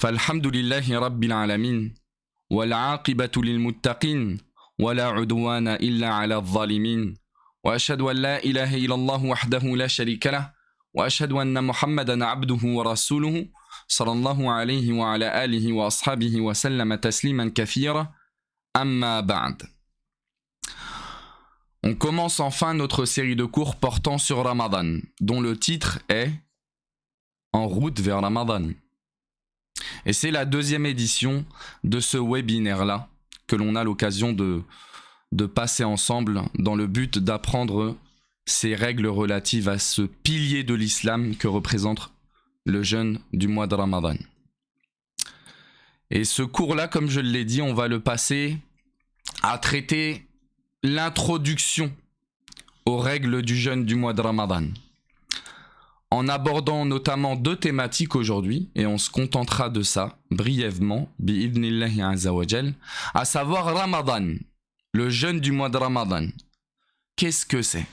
فالحمد لله رب العالمين والعاقبة للمتقين ولا عدوان إلا على الظالمين وأشهد أن لا إله إلا الله وحده لا شريك له وأشهد أن محمدا عبده ورسوله صلى الله عليه وعلى آله وأصحابه وسلم تسليما كثيرا أما بعد. On commence enfin notre série de cours portant sur Ramadan, dont le titre est En route vers Ramadan. Et c'est la deuxième édition de ce webinaire-là que l'on a l'occasion de passer ensemble dans le but d'apprendre ces règles relatives à ce pilier de l'islam que représente le jeûne du mois de Ramadan. Et ce cours-là, comme je l'ai dit, on va le passer à traiter l'introduction aux règles du jeûne du mois de Ramadan, en abordant notamment deux thématiques aujourd'hui, et on se contentera de ça brièvement, bi'idnillahi azza wa jal, à savoir Ramadan, le jeûne du mois de Ramadan. Qu'est-ce que c'est?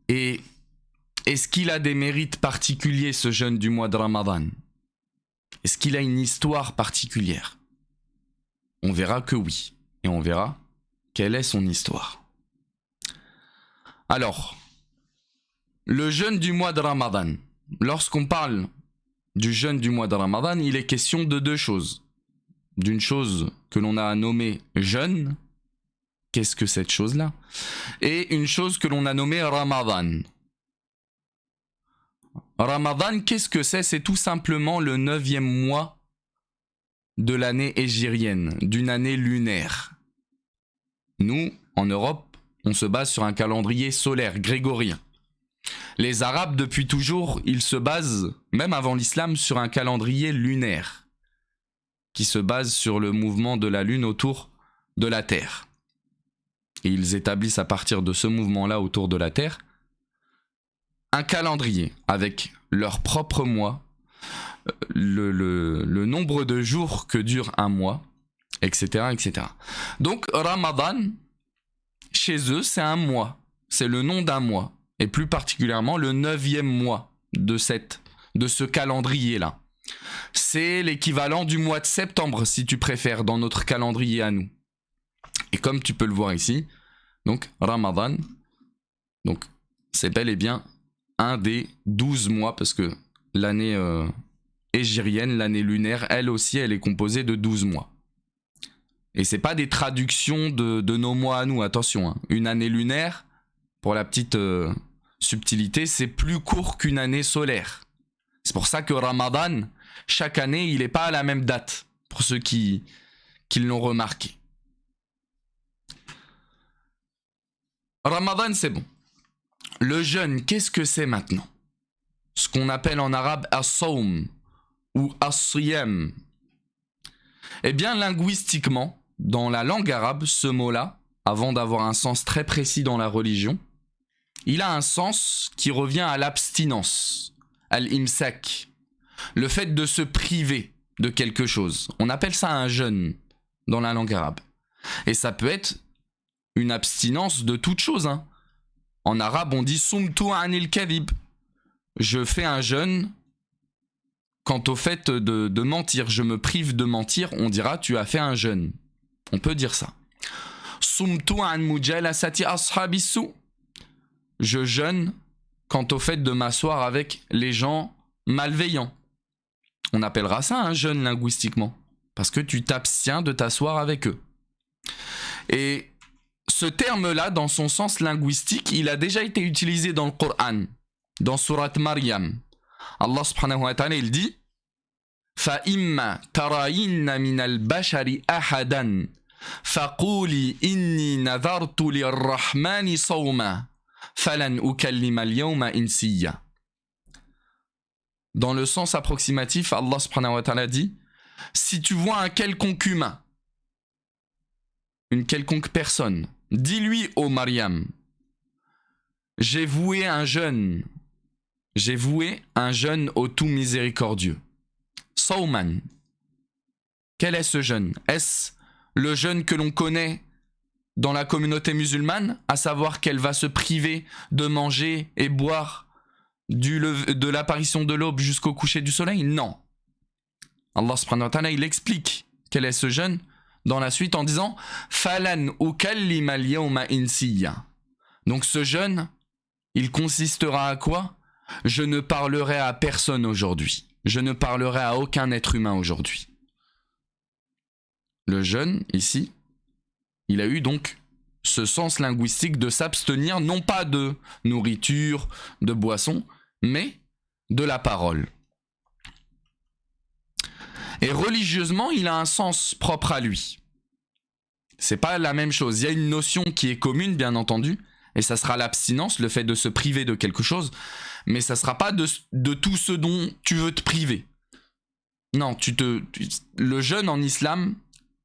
Et est-ce qu'il a des mérites particuliers, ce jeûne du mois de Ramadan? Est-ce qu'il a une histoire particulière? On verra que oui, et on verra quelle est son histoire. Alors, le jeûne du mois de Ramadan. Lorsqu'on parle du jeûne du mois de Ramadan, il est question de deux choses. D'une chose que l'on a nommée jeûne, qu'est-ce que cette chose-là? Et une chose que l'on a nommée Ramadan. Ramadan, qu'est-ce que c'est? C'est tout simplement le 9e mois de l'année hégirienne, d'une année lunaire. Nous, en Europe, on se base sur un calendrier solaire, grégorien. Les Arabes, depuis toujours, ils se basent, même avant l'islam, sur un calendrier lunaire, qui se base sur le mouvement de la Lune autour de la Terre. Et ils établissent à partir de ce mouvement-là autour de la Terre, un calendrier avec leur propre mois, le nombre de jours que dure un mois, etc., etc. Donc Ramadan, chez eux, c'est un mois, c'est le nom d'un mois, et plus particulièrement le 9e mois de ce calendrier-là. C'est l'équivalent du mois de septembre, si tu préfères, dans notre calendrier à nous. Et comme tu peux le voir ici, donc Ramadan, donc c'est bel et bien un des 12 mois, parce que l'année hégirienne, l'année lunaire, elle aussi, elle est composée de 12 mois. Et c'est pas des traductions de nos mois à nous, attention. Hein. Une année lunaire, pour la petite subtilité, c'est plus court qu'une année solaire. C'est pour ça que Ramadan, chaque année, il n'est pas à la même date, pour ceux qui l'ont remarqué. Ramadan, c'est bon. Le jeûne, qu'est-ce que c'est maintenant? Ce qu'on appelle en arabe as-sawm ou as-siyam. Eh bien, linguistiquement, dans la langue arabe, ce mot-là, avant d'avoir un sens très précis dans la religion, il a un sens qui revient à l'abstinence, al-imsak, le fait de se priver de quelque chose. On appelle ça un jeûne dans la langue arabe. Et ça peut être une abstinence de toute chose. Hein. En arabe, on dit sumtu anil kadhib. Je fais un jeûne quant au fait de mentir. Je me prive de mentir, on dira tu as fait un jeûne. On peut dire ça. Sumtu an mujalasati ashabisu. Je jeûne quant au fait de m'asseoir avec les gens malveillants. On appellera ça un jeûne linguistiquement, parce que tu t'abstiens de t'asseoir avec eux. Et ce terme-là, dans son sens linguistique, il a déjà été utilisé dans le Coran, dans Surat Maryam. Allah subhanahu wa ta'ala, il dit فَإِمَّا تَرَيِنَّ مِنَ الْبَشَرِ أَحَدًا فَقُولِي إِنِّي نَذَرْتُ لِلرَّحْمَنِ صَوْمًا فَلَنْ أُكَلِّمَ الْيَوْمَ إِنْسِيًّا. Dans le sens approximatif, Allah subhanahu wa ta'ala dit si tu vois un quelconque humain, une quelconque personne, dis-lui, ô Maryam, j'ai voué un jeûne au tout miséricordieux. Sawman. Quel est ce jeûne? Est-ce le jeûne que l'on connaît dans la communauté musulmane, à savoir qu'elle va se priver de manger et boire de l'apparition de l'aube jusqu'au coucher du soleil? Non. Allah subhanahu wa ta'ala, il explique quel est ce jeûne dans la suite en disant « Falan ukallima al-yawma insiya » Donc ce jeûne, il consistera à quoi? Je ne parlerai à personne aujourd'hui. Je ne parlerai à aucun être humain aujourd'hui. Le jeûne, ici, il a eu donc ce sens linguistique de s'abstenir non pas de nourriture, de boisson, mais de la parole. Et religieusement, il a un sens propre à lui. C'est pas la même chose. Il y a une notion qui est commune, bien entendu, et ça sera l'abstinence, le fait de se priver de quelque chose, mais ça sera pas de tout ce dont tu veux te priver. Non, le jeûne en islam,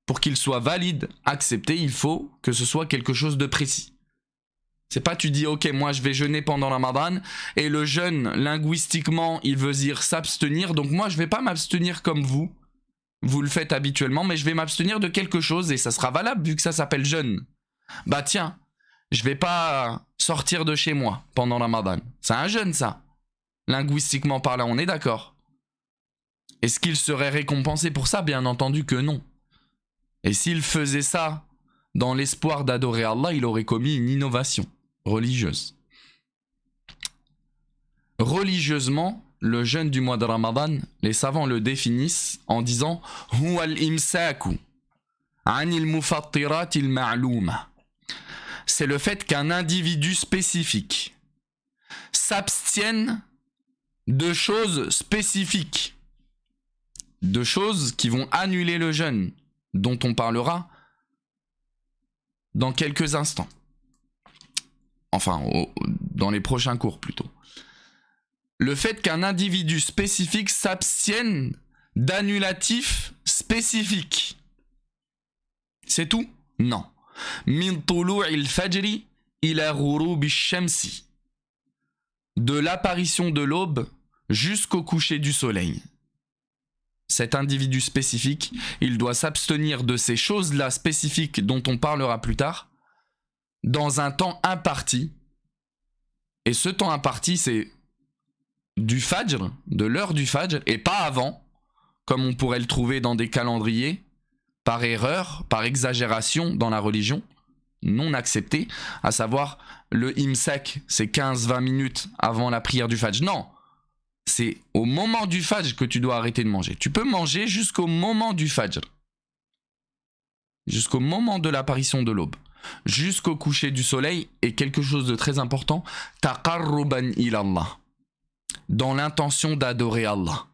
pour qu'il soit valide, accepté, il faut que ce soit quelque chose de précis. C'est pas tu dis ok, moi je vais jeûner pendant le Ramadan et le jeûne linguistiquement il veut dire s'abstenir, donc moi je vais pas m'abstenir comme vous le faites habituellement, mais je vais m'abstenir de quelque chose et ça sera valable vu que ça s'appelle jeûne. Bah tiens, je vais pas sortir de chez moi pendant le Ramadan. C'est un jeûne ça. Linguistiquement parlant, on est d'accord. Est-ce qu'il serait récompensé pour ça? Bien entendu que non. Et s'il faisait ça dans l'espoir d'adorer Allah, il aurait commis une innovation religieuse. Religieusement, le jeûne du mois de Ramadan, les savants le définissent en disant « Huwa al-imsaku anil mufattiratil ma'louma » C'est le fait qu'un individu spécifique s'abstienne de choses spécifiques, de choses qui vont annuler le jeûne, dont on parlera dans quelques instants. Enfin, dans les prochains cours plutôt. Le fait qu'un individu spécifique s'abstienne d'annulatifs spécifiques. C'est tout? Non. Min tulu'il fajri ila ghurubi shamsi. De l'apparition de l'aube jusqu'au coucher du soleil. Cet individu spécifique, il doit s'abstenir de ces choses-là spécifiques dont on parlera plus tard, dans un temps imparti. Et ce temps imparti, c'est du fajr, de l'heure du fajr, et pas avant, comme on pourrait le trouver dans des calendriers, par erreur, par exagération dans la religion, non acceptée, à savoir le imsak, c'est 15-20 minutes avant la prière du fajr. Non, c'est au moment du fajr que tu dois arrêter de manger. Tu peux manger jusqu'au moment du fajr, jusqu'au moment de l'apparition de l'aube, jusqu'au coucher du soleil, et quelque chose de très important, taqarruban ilallah, dans l'intention d'adorer Allah.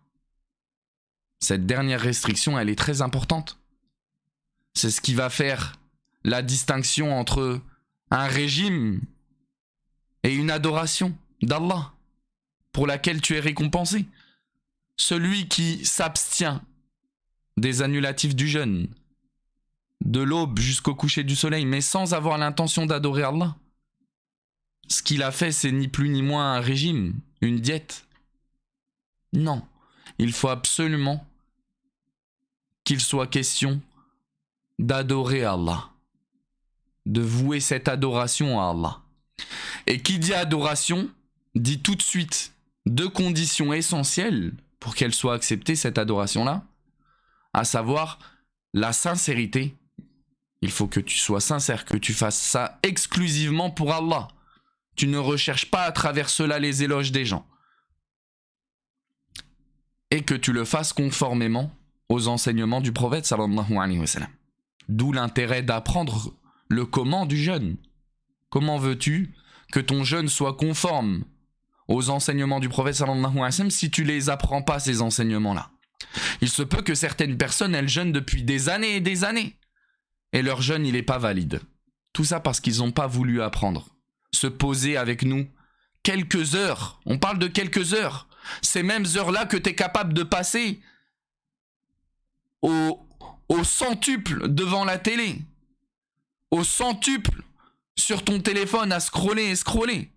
Cette dernière restriction, elle est très importante. C'est ce qui va faire la distinction entre un régime et une adoration d'Allah, pour laquelle tu es récompensé. Celui qui s'abstient des annulatifs du jeûne, de l'aube jusqu'au coucher du soleil, mais sans avoir l'intention d'adorer Allah, ce qu'il a fait, c'est ni plus ni moins un régime, une diète. Non, il faut absolument qu'il soit question d'adorer Allah, de vouer cette adoration à Allah. Et qui dit adoration, dit tout de suite deux conditions essentielles pour qu'elle soit acceptée, cette adoration-là, à savoir la sincérité. Il faut que tu sois sincère, que tu fasses ça exclusivement pour Allah. Tu ne recherches pas à travers cela les éloges des gens. Et que tu le fasses conformément aux enseignements du prophète sallallahu alayhi wa sallam. D'où l'intérêt d'apprendre le comment du jeûne. Comment veux-tu que ton jeûne soit conforme aux enseignements du prophète sallallahu alayhi wa sallam si tu les apprends pas, ces enseignements-là? Il se peut que certaines personnes, elles jeûnent depuis des années et des années, et leur jeûne, il n'est pas valide. Tout ça parce qu'ils n'ont pas voulu apprendre. Se poser avec nous quelques heures. On parle de quelques heures. Ces mêmes heures-là que tu es capable de passer au centuple devant la télé, au centuple sur ton téléphone à scroller et scroller.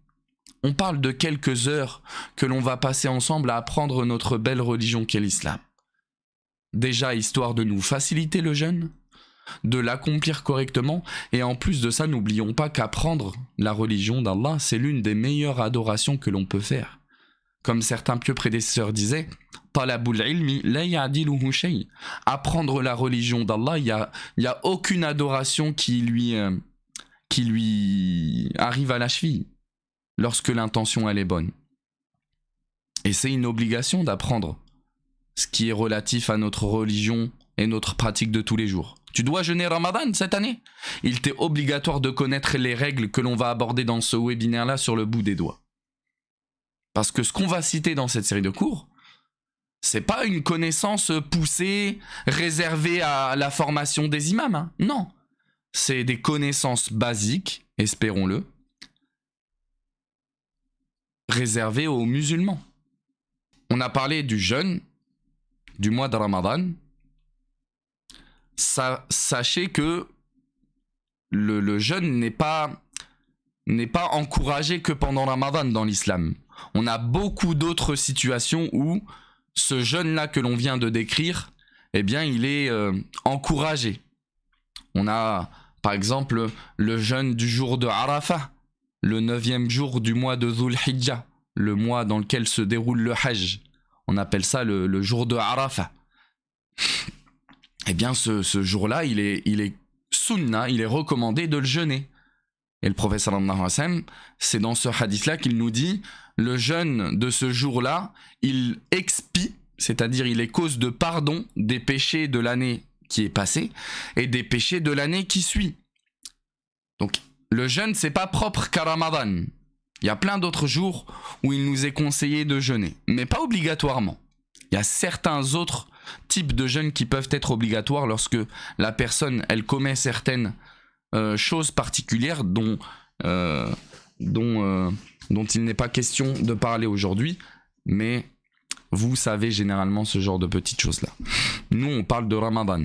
On parle de quelques heures que l'on va passer ensemble à apprendre notre belle religion qu'est l'islam. Déjà, histoire de nous faciliter le jeûne, de l'accomplir correctement, et en plus de ça, n'oublions pas qu'apprendre la religion d'Allah, c'est l'une des meilleures adorations que l'on peut faire. comme certains pieux prédécesseurs disaient, talabul ilmi la ya'diluhu shay. Apprendre la religion d'Allah, il y a aucune adoration qui lui arrive à la cheville lorsque l'intention elle est bonne. Et c'est une obligation d'apprendre ce qui est relatif à notre religion et notre pratique de tous les jours. Tu dois jeûner Ramadan cette année. Il t'est obligatoire de connaître les règles que l'on va aborder dans ce webinaire-là sur le bout des doigts. Parce que ce qu'on va citer dans cette série de cours, c'est pas une connaissance poussée, réservée à la formation des imams. Hein. Non. C'est des connaissances basiques, espérons-le, réservées aux musulmans. On a parlé du jeûne, du mois de Ramadan. Sachez que le jeûne n'est pas encouragé que pendant Ramadan dans l'islam. On a beaucoup d'autres situations où ce jeûne-là que l'on vient de décrire, eh bien, il est encouragé. On a, par exemple, le jeûne du jour de Arafah, le 9e jour du mois de Dhul Hijjah, le mois dans lequel se déroule le Hajj. On appelle ça le jour de Arafah. Eh bien, ce jour-là, il est sunnah, il est recommandé de le jeûner. Et le prophète sallallahu alayhi wa sallam, c'est dans ce hadith-là qu'il nous dit, le jeûne de ce jour-là, il expie, c'est-à-dire il est cause de pardon des péchés de l'année qui est passée et des péchés de l'année qui suit. Donc, le jeûne, c'est pas propre qu'à Ramadan. Il y a plein d'autres jours où il nous est conseillé de jeûner, mais pas obligatoirement. Il y a certains autres types de jeûnes qui peuvent être obligatoires lorsque la personne, elle commet certaines choses particulières dont il n'est pas question de parler aujourd'hui, mais vous savez généralement ce genre de petites choses-là. Nous, on parle de Ramadan.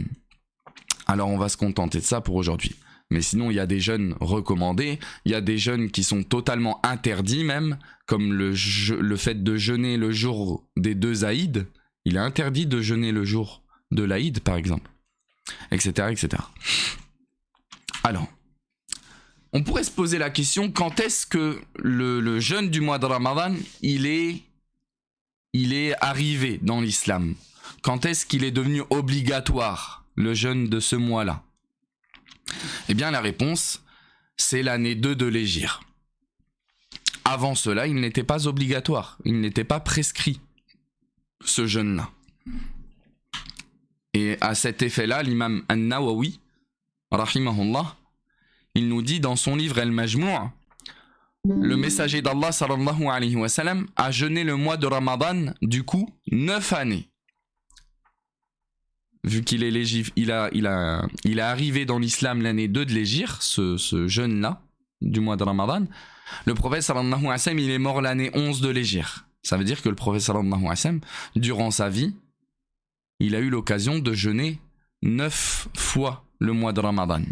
Alors, on va se contenter de ça pour aujourd'hui. Mais sinon, il y a des jeûnes recommandés, il y a des jeûnes qui sont totalement interdits même, comme le fait de jeûner le jour des 2 Aïd. Il est interdit de jeûner le jour de l'Aïd, par exemple, etc., etc. Alors, on pourrait se poser la question, quand est-ce que le jeûne du mois de Ramadan, il est arrivé dans l'islam? Quand est-ce qu'il est devenu obligatoire, le jeûne de ce mois-là? Eh bien, la réponse, c'est l'année 2 de l'Hégire. Avant cela, il n'était pas obligatoire, il n'était pas prescrit, ce jeûne-là. Et à cet effet-là, l'imam An-Nawawi, rahimahullah, il nous dit dans son livre Al-Majmou', le messager d'Allah sallallahu alayhi wa sallam a jeûné le mois de Ramadan, du coup, 9 années. Vu qu'il est il est arrivé dans l'islam l'année 2 de l'Hégire, ce jeûne-là, du mois de Ramadan. Le prophète sallallahu alayhi wa sallam, il est mort l'année 11 de l'Hégire. Ça veut dire que le prophète sallallahu alayhi wa sallam, durant sa vie, il a eu l'occasion de jeûner 9 fois le mois de Ramadan.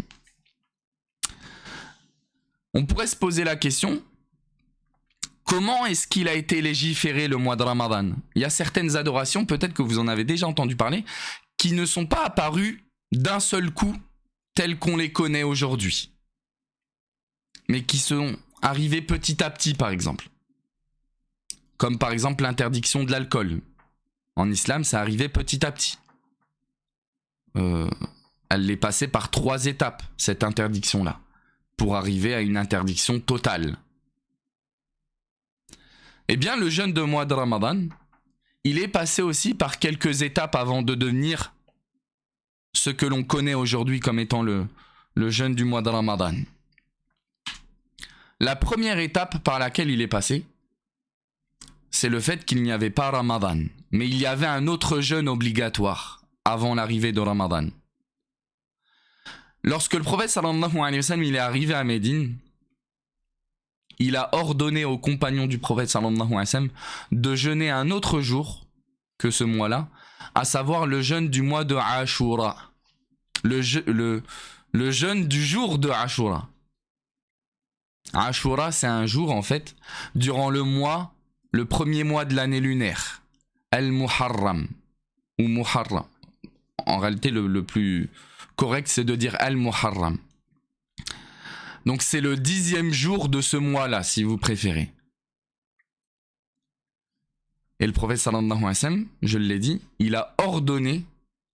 On pourrait se poser la question, comment est-ce qu'il a été légiféré le mois de Ramadan? Il y a certaines adorations, peut-être que vous en avez déjà entendu parler, qui ne sont pas apparues d'un seul coup telles qu'on les connaît aujourd'hui, mais qui sont arrivées petit à petit, par exemple. Comme par exemple l'interdiction de l'alcool. En islam, ça arrivait petit à petit. Elle est passée par 3 étapes, cette interdiction-là, pour arriver à une interdiction totale. Eh bien, le jeûne de mois de Ramadan, il est passé aussi par quelques étapes avant de devenir ce que l'on connaît aujourd'hui comme étant le jeûne du mois de Ramadan. La première étape par laquelle il est passé, c'est le fait qu'il n'y avait pas Ramadan, mais il y avait un autre jeûne obligatoire avant l'arrivée de Ramadan. Lorsque le prophète sallallahu alayhi wa sallam il est arrivé à Médine, il a ordonné aux compagnons du prophète sallallahu alayhi wa sallam de jeûner un autre jour que ce mois-là, à savoir le jeûne du mois de Ashura, le jeûne du jour de Ashura. Ashura, c'est un jour en fait durant le premier mois de l'année lunaire, Al-Muharram ou Muharram. En réalité, le plus correct, c'est de dire Al-Muharram. Donc c'est le 10e jour de ce mois-là, si vous préférez. Et le prophète sallallahu alayhi wa sallam, je l'ai dit, il a ordonné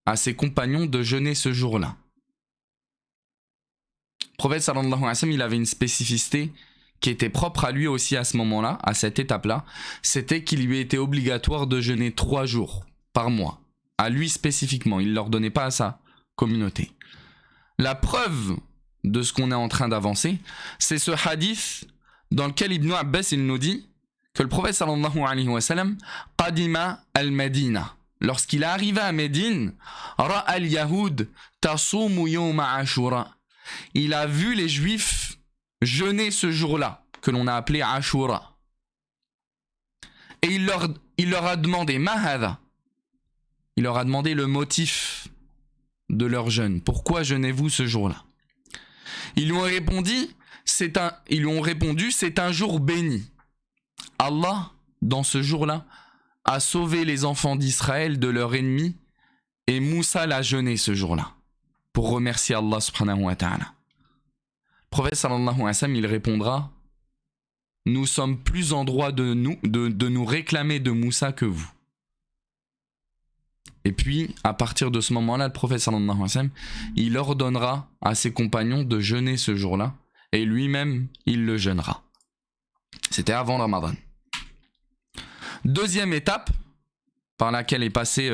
à ses compagnons de jeûner ce jour-là. Le prophète sallallahu alayhi wa sallam, il avait une spécificité qui était propre à lui aussi à ce moment-là, à cette étape-là, c'était qu'il lui était obligatoire de jeûner 3 jours par mois. À lui spécifiquement, il ne l'ordonnait pas à sa communauté. La preuve de ce qu'on est en train d'avancer, c'est ce hadith dans lequel Ibn Abbas il nous dit que le prophète sallallahu alayhi wa sallam qadima al-Madina. Lorsqu'il est arrivé à Médine, ra'a al-Yahoud tasumu yawma Ashura. Il a vu les Juifs jeûner ce jour-là, que l'on a appelé Ashura. Et il leur a demandé ma hadha. Il leur a demandé le motif de leur jeûne. Pourquoi jeûnez-vous ce jour-là? Ils lui ont répondu, c'est un jour béni. Allah, dans ce jour-là, a sauvé les enfants d'Israël de leurs ennemis et Moussa l'a jeûné ce jour-là pour remercier Allah subhanahu wa ta'ala. Le prophète sallallahu alayhi wa sallam, il répondra, nous sommes plus en droit de nous réclamer de Moussa que vous. Et puis, à partir de ce moment-là, le prophète sallallahu alayhi wa sallam, il ordonnera à ses compagnons de jeûner ce jour-là, et lui-même, il le jeûnera. C'était avant Ramadan. Deuxième étape, par laquelle est passée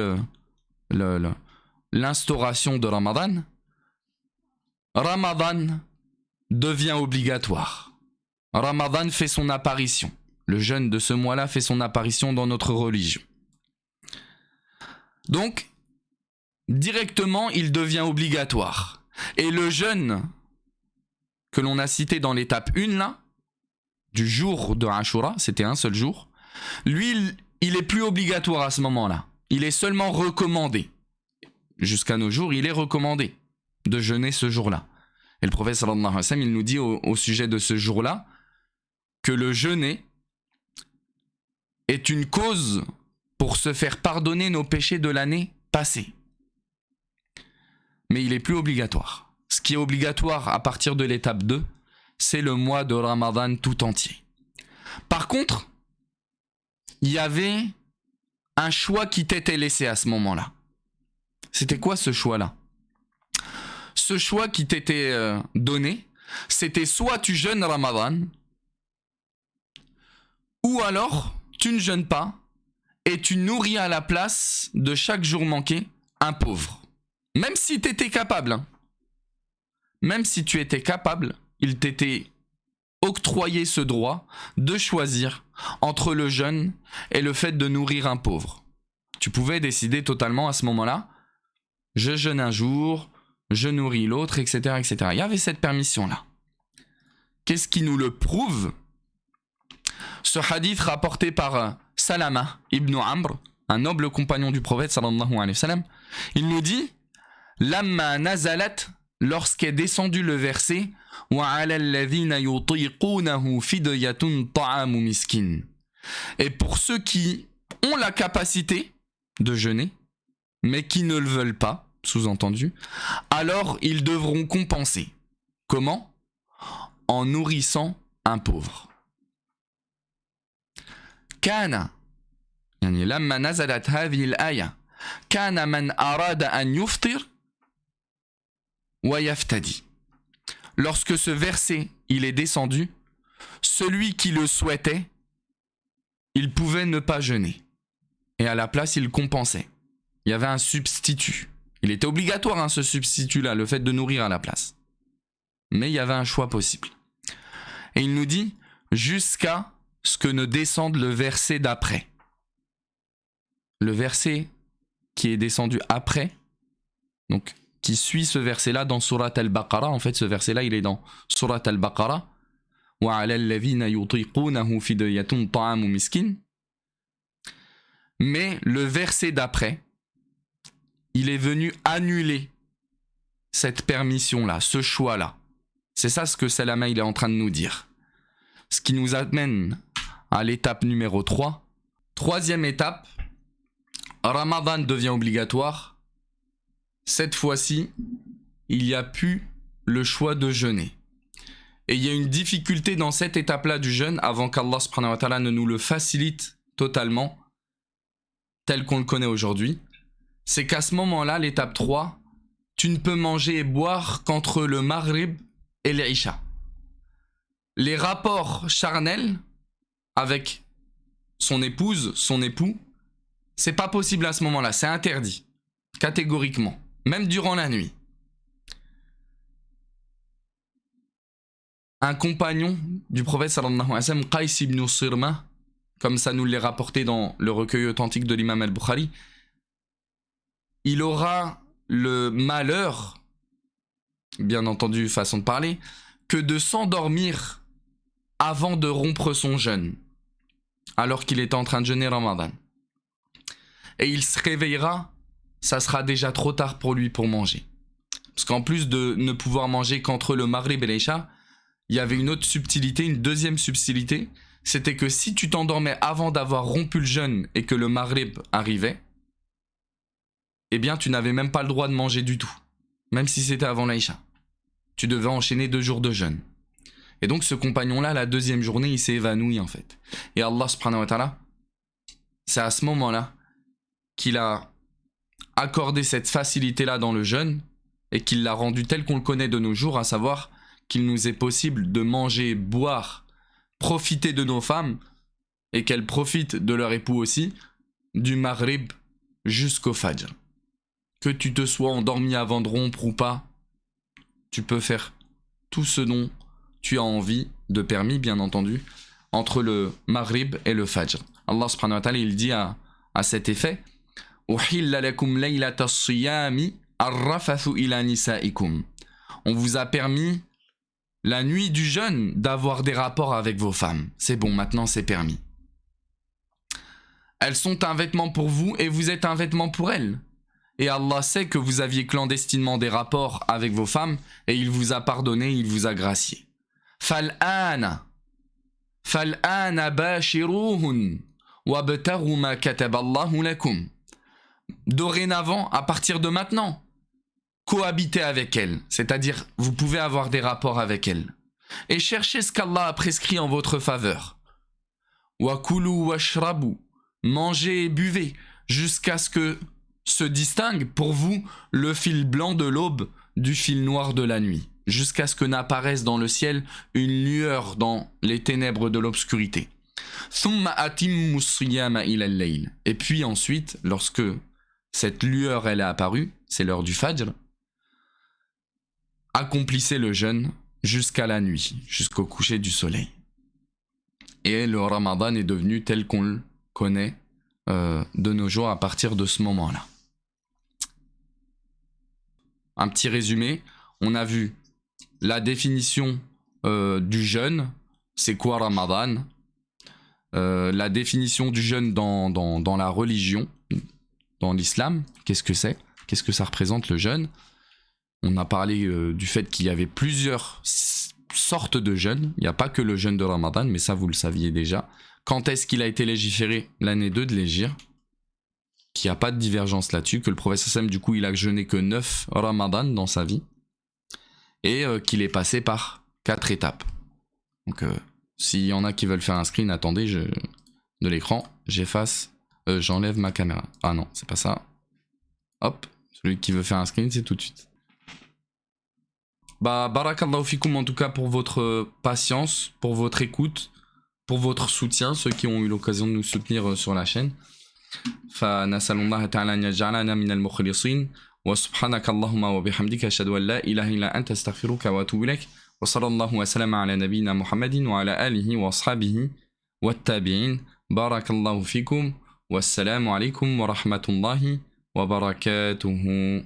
l'instauration de Ramadan, Ramadan devient obligatoire. Ramadan fait son apparition. Le jeûne de ce mois-là fait son apparition dans notre religion. Donc, directement, il devient obligatoire. Et le jeûne que l'on a cité dans l'étape 1, là, du jour de Ashura, c'était un seul jour, lui, il est plus obligatoire à ce moment-là. Il est seulement recommandé. Jusqu'à nos jours, il est recommandé de jeûner ce jour-là. Et le prophète sallallahu alayhi wa sallam, il nous dit au sujet de ce jour-là que le jeûner est une cause pour se faire pardonner nos péchés de l'année passée. Mais il est plus obligatoire. Ce qui est obligatoire à partir de l'étape 2, c'est le mois de Ramadan tout entier. Par contre, il y avait un choix qui t'était laissé à ce moment-là. C'était quoi ce choix-là? Ce choix qui t'était donné, c'était soit tu jeûnes Ramadan, ou alors tu ne jeûnes pas et tu nourris à la place de chaque jour manqué un pauvre. Même si tu étais capable, hein. Même si tu étais capable, il t'était octroyé ce droit de choisir entre le jeûne et le fait de nourrir un pauvre. Tu pouvais décider totalement à ce moment-là, je jeûne un jour, je nourris l'autre, etc., etc. Il y avait cette permission-là. Qu'est-ce qui nous le prouve? Ce hadith rapporté par Salama ibn Amr, un noble compagnon du prophète sallallahu alayhi wa sallam, il nous dit Lamma nazalat, lorsqu'est descendu le verset Wa 'ala alladhina yutiqunahu fidyatun ta'amu miskin. Et pour ceux qui ont la capacité de jeûner, mais qui ne le veulent pas, sous-entendu, alors ils devront compenser. Comment? En nourrissant un pauvre. كان يعني لما نزلت هذه الآية كان من أراد أن يفطر ويفتدي. Lorsque ce verset il est descendu, celui qui le souhaitait, il pouvait ne pas jeûner. Et à la place, il compensait. Il y avait un substitut. Il était obligatoire, hein, ce substitut-là, le fait de nourrir à la place. Mais il y avait un choix possible. Et il nous dit, jusqu'à ce que ne descende le verset d'après. Le verset qui est descendu après, donc qui suit ce verset-là dans Surat al-Baqarah. En fait, ce verset-là, il est dans Surat al-Baqarah. وَعَلَى الَّذِينَ يُطِيقُونَهُ فِدْيَةٌ طَعَامُ مِسْكِينٍ. Mais le verset d'après, il est venu annuler cette permission-là, ce choix-là. C'est ça ce que Salama il est en train de nous dire. Ce qui nous amène à l'étape numéro 3. Troisième étape, Ramadan devient obligatoire. Cette fois-ci, il n'y a plus le choix de jeûner. Et il y a une difficulté dans cette étape-là du jeûne, avant qu'Allah subhanahu wa ta'ala ne nous le facilite totalement. tel qu'on le connaît aujourd'hui, c'est qu'à ce moment-là, l'étape 3, tu ne peux manger et boire qu'entre le Maghrib et l'Isha. Les rapports charnels avec son épouse, son époux, c'est pas possible à ce moment-là, c'est interdit, catégoriquement, même durant la nuit. Un compagnon du prophète sallallahu alayhi wa sallam, Qais ibn Sirma, comme ça nous l'est rapporté dans le recueil authentique de l'imam al-Bukhari, il aura le malheur, bien entendu façon de parler, que de s'endormir avant de rompre son jeûne, alors qu'il était en train de jeûner Ramadan. Et il se réveillera, ça sera déjà trop tard pour lui pour manger. Parce qu'en plus de ne pouvoir manger qu'entre le Maghrib et l'Isha, il y avait une autre subtilité, une deuxième subtilité, c'était que si tu t'endormais avant d'avoir rompu le jeûne et que le Maghrib arrivait, eh bien tu n'avais même pas le droit de manger du tout, même si c'était avant l'Aïcha. Tu devais enchaîner 2 jours de jeûne. Et donc ce compagnon-là, la deuxième journée, il s'est évanoui en fait. Et Allah subhanahu wa ta'ala, c'est à ce moment-là qu'il a accordé cette facilité-là dans le jeûne et qu'il l'a rendu tel qu'on le connaît de nos jours, à savoir qu'il nous est possible de manger, boire, profiter de nos femmes et qu'elles profitent de leur époux aussi, du Maghrib jusqu'au Fajr. Que tu te sois endormi avant de rompre ou pas, tu peux faire tout ce dont tu as envie, de permis bien entendu, entre le Maghrib et le Fajr. Allah subhanahu wa ta'ala il dit à cet effet Uhilla lakum laylata as-siyami ar-rafathu ila nisaikum. On vous a permis la nuit du jeûne d'avoir des rapports avec vos femmes. C'est bon, maintenant c'est permis. Elles sont un vêtement pour vous et vous êtes un vêtement pour elles. Et Allah sait que vous aviez clandestinement des rapports avec vos femmes et il vous a pardonné, il vous a gracié. Fal'ana bashiruhun wabtaghu ma kataballahu lakum. Dorénavant, à partir de maintenant, cohabitez avec elles, c'est-à-dire vous pouvez avoir des rapports avec elles. Et cherchez ce qu'Allah a prescrit en votre faveur. Wakulu washrabu, mangez et buvez, jusqu'à ce que se distingue pour vous le fil blanc de l'aube du fil noir de la nuit, jusqu'à ce que n'apparaisse dans le ciel une lueur dans les ténèbres de l'obscurité. Thumma atimmu siyama ila al-layl. Et puis ensuite, lorsque cette lueur elle est apparue, c'est l'heure du Fajr, accomplissez le jeûne jusqu'à la nuit, jusqu'au coucher du soleil. Et le Ramadan est devenu tel qu'on le connaît de nos jours à partir de ce moment-là. Un petit résumé, on a vu la définition du jeûne, c'est quoi Ramadan, la définition du jeûne dans la religion, dans l'islam, qu'est-ce que c'est, qu'est-ce que ça représente le jeûne. On a parlé du fait qu'il y avait plusieurs sortes de jeûnes, il n'y a pas que le jeûne de Ramadan, mais ça vous le saviez déjà. Quand est-ce qu'il a été légiféré? L'année 2 de l'Hégire, qu'il n'y a pas de divergence là-dessus, que le prophète sallam du coup il a jeûné que 9 Ramadan dans sa vie, et qu'il est passé par 4 étapes. Donc s'il y en a qui veulent faire un screen, attendez, de l'écran, j'efface, j'enlève ma caméra. Ah non, c'est pas ça. Hop, celui qui veut faire un screen, c'est tout de suite. Bah, barakallahu fikoum en tout cas pour votre patience, pour votre écoute, pour votre soutien, ceux qui ont eu l'occasion de nous soutenir sur la chaîne. فنسأل الله تعالى أن يجعلنا من المخلصين وسبحانك اللهم وبحمدك أشهد أن لا إله إلا أنت أستغفرك وأتوب إليك وصلى الله وسلم على نبينا محمد وعلى آله وأصحابه والتابعين بارك الله فيكم والسلام عليكم ورحمة الله وبركاته.